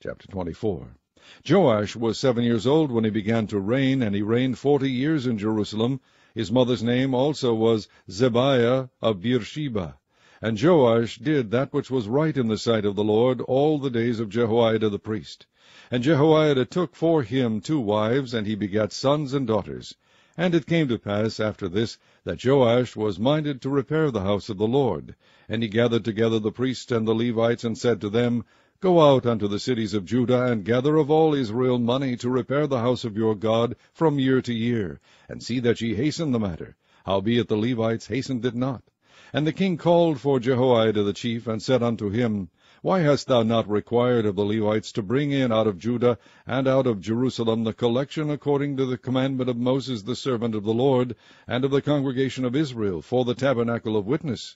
Chapter 24. Joash was 7 years old when he began to reign, and he reigned 40 years in Jerusalem. His mother's name also was Zebiah of Beersheba. And Joash did that which was right in the sight of the Lord all the days of Jehoiada the priest. And Jehoiada took for him 2 wives, and he begat sons and daughters. And it came to pass after this, that Joash was minded to repair the house of the Lord. And he gathered together the priests and the Levites, and said to them, Go out unto the cities of Judah, and gather of all Israel money to repair the house of your God from year to year, and see that ye hasten the matter. Howbeit the Levites hastened it not. And the king called for Jehoiada the chief, and said unto him, Why hast thou not required of the Levites to bring in out of Judah and out of Jerusalem the collection according to the commandment of Moses the servant of the Lord, and of the congregation of Israel, for the tabernacle of witness?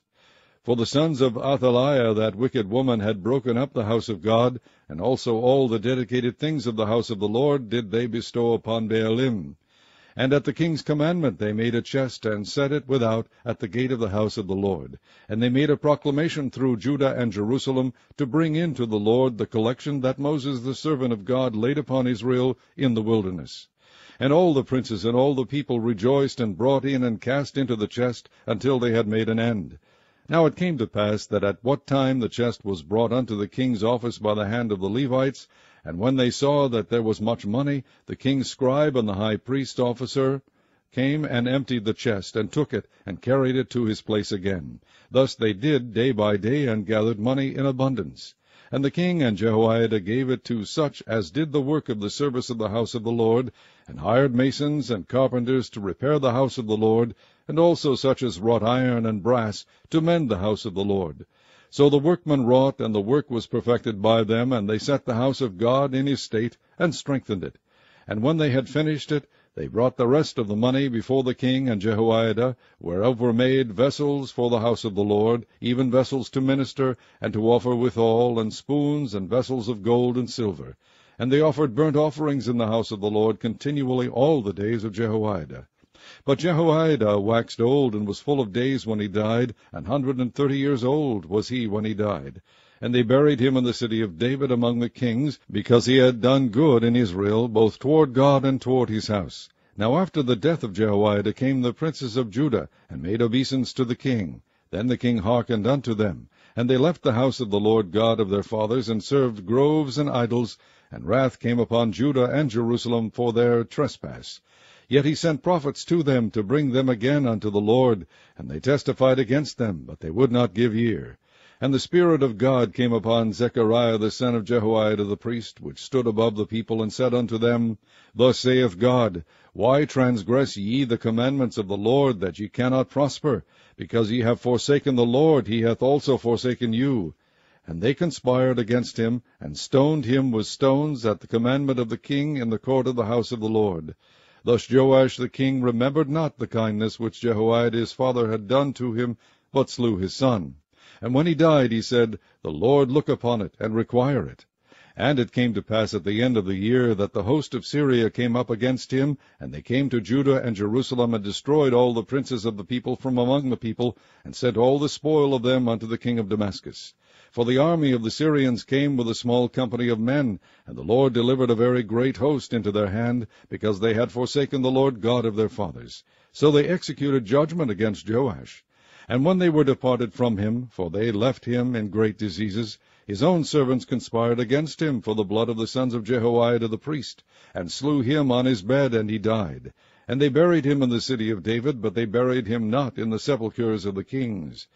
For the sons of Athaliah, that wicked woman, had broken up the house of God, and also all the dedicated things of the house of the Lord did they bestow upon Baalim. And at the king's commandment they made a chest, and set it without at the gate of the house of the Lord. And they made a proclamation through Judah and Jerusalem to bring in to the Lord the collection that Moses the servant of God laid upon Israel in the wilderness. And all the princes and all the people rejoiced, and brought in and cast into the chest, until they had made an end. Now it came to pass that at what time the chest was brought unto the king's office by the hand of the Levites, and when they saw that there was much money, the king's scribe and the high priest's officer came and emptied the chest, and took it, and carried it to his place again. Thus they did day by day, and gathered money in abundance. And the king and Jehoiada gave it to such as did the work of the service of the house of the Lord, and hired masons and carpenters to repair the house of the Lord, and also such as wrought iron and brass to mend the house of the Lord. So the workmen wrought, and the work was perfected by them, and they set the house of God in his state, and strengthened it. And when they had finished it, they brought the rest of the money before the king and Jehoiada, whereof were made vessels for the house of the Lord, even vessels to minister, and to offer withal, and spoons, and vessels of gold and silver. And they offered burnt offerings in the house of the Lord continually all the days of Jehoiada. But Jehoiada waxed old, and was full of days when he died, 130 years old was he when he died. And they buried him in the city of David among the kings, because he had done good in Israel, both toward God and toward his house. Now after the death of Jehoiada came the princes of Judah, and made obeisance to the king. Then the king hearkened unto them. And they left the house of the Lord God of their fathers, and served groves and idols, and wrath came upon Judah and Jerusalem for their trespass. Yet he sent prophets to them to bring them again unto the Lord, and they testified against them, but they would not give ear. And the Spirit of God came upon Zechariah the son of Jehoiada the priest, which stood above the people, and said unto them, Thus saith God, Why transgress ye the commandments of the Lord, that ye cannot prosper? Because ye have forsaken the Lord, he hath also forsaken you. And they conspired against him, and stoned him with stones at the commandment of the king in the court of the house of the Lord. Thus Joash the king remembered not the kindness which Jehoiada his father had done to him, but slew his son. And when he died, he said, The Lord look upon it, and require it. And it came to pass at the end of the year, that the host of Syria came up against him, and they came to Judah and Jerusalem, and destroyed all the princes of the people from among the people, and sent all the spoil of them unto the king of Damascus. For the army of the Syrians came with a small company of men, and the Lord delivered a very great host into their hand, because they had forsaken the Lord God of their fathers. So they executed judgment against Joash. And when they were departed from him, for they left him in great diseases, his own servants conspired against him for the blood of the sons of Jehoiada the priest, and slew him on his bed, and he died. And they buried him in the city of David, but they buried him not in the sepulchres of the kings.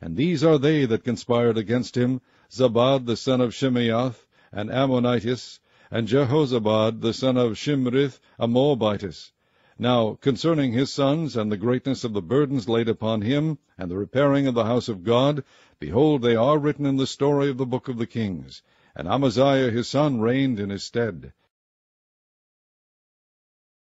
And these are they that conspired against him, Zabad the son of Shimeath, an Ammonitess, and Jehozabad the son of Shimrith, a Moabitess. Now concerning his sons, and the greatness of the burdens laid upon him, and the repairing of the house of God, behold, they are written in the story of the book of the kings. And Amaziah his son reigned in his stead.